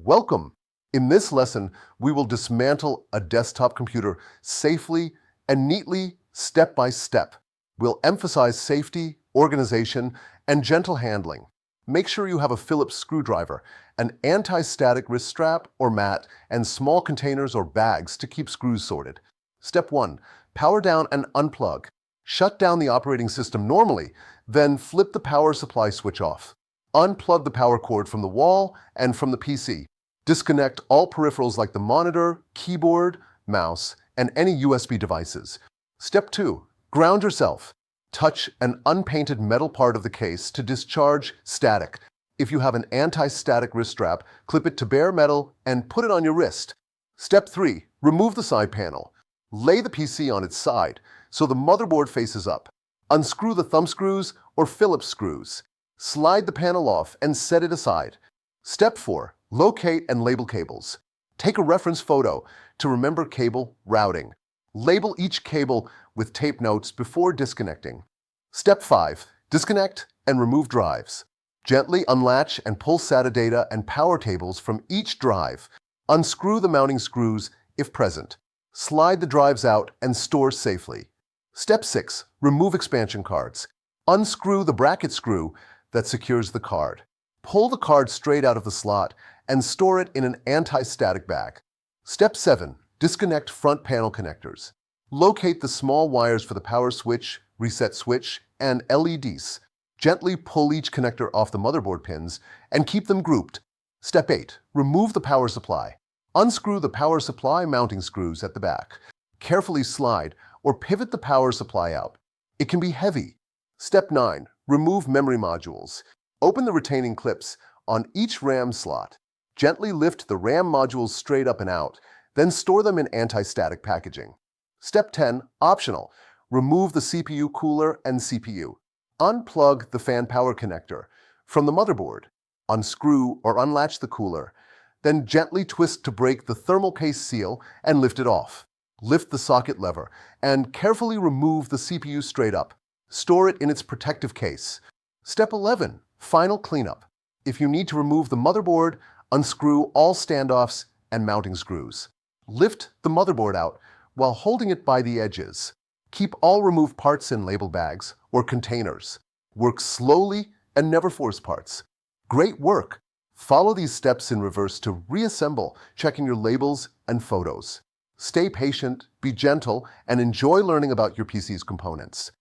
Welcome! In this lesson, we will dismantle a desktop computer safely and neatly, step by step. We'll emphasize safety, organization, and gentle handling. Make sure you have a Phillips screwdriver, an anti-static wrist strap or mat, and small containers or bags to keep screws sorted. Step 1. Power down and unplug. Shut down the operating system normally, then flip the power supply switch off. Unplug the power cord from the wall and from the PC. Disconnect all peripherals like the monitor, keyboard, mouse, and any USB devices. Step 2. Ground yourself. Touch an unpainted metal part of the case to discharge static. If you have an anti-static wrist strap, clip it to bare metal and put it on your wrist. Step 3. Remove the side panel. Lay the PC on its side so the motherboard faces up. Unscrew the thumb screws or Phillips screws. Slide the panel off and set it aside. Step 4. Locate and label cables. Take a reference photo to remember cable routing. Label each cable with tape notes before disconnecting. Step 5. Disconnect and remove drives. Gently unlatch and pull SATA data and power tables from each drive. Unscrew the mounting screws if present. Slide the drives out and store safely. Step 6. Remove expansion cards. Unscrew the bracket screw that secures the card. Pull the card straight out of the slot and store it in an anti-static bag. Step 7. Disconnect front panel connectors. Locate the small wires for the power switch, reset switch, and LEDs. Gently pull each connector off the motherboard pins and keep them grouped. Step 8. Remove the power supply. Unscrew the power supply mounting screws at the back. Carefully slide or pivot the power supply out. It can be heavy. Step 9. Remove memory modules. Open the retaining clips on each RAM slot. Gently lift the RAM modules straight up and out, then store them in anti-static packaging. Step 10. Optional. Remove the CPU cooler and CPU. Unplug the fan power connector from the motherboard. Unscrew or unlatch the cooler. Then gently twist to break the thermal paste seal and lift it off. Lift the socket lever and carefully remove the CPU straight up. Store it in its protective case. Step 11. Final cleanup. If you need to remove the motherboard, unscrew all standoffs and mounting screws. Lift the motherboard out while holding it by the edges. Keep all removed parts in label bags or containers. Work slowly and never force parts. Great work! Follow these steps in reverse to reassemble, checking your labels and photos. Stay patient, be gentle, and enjoy learning about your PC's components.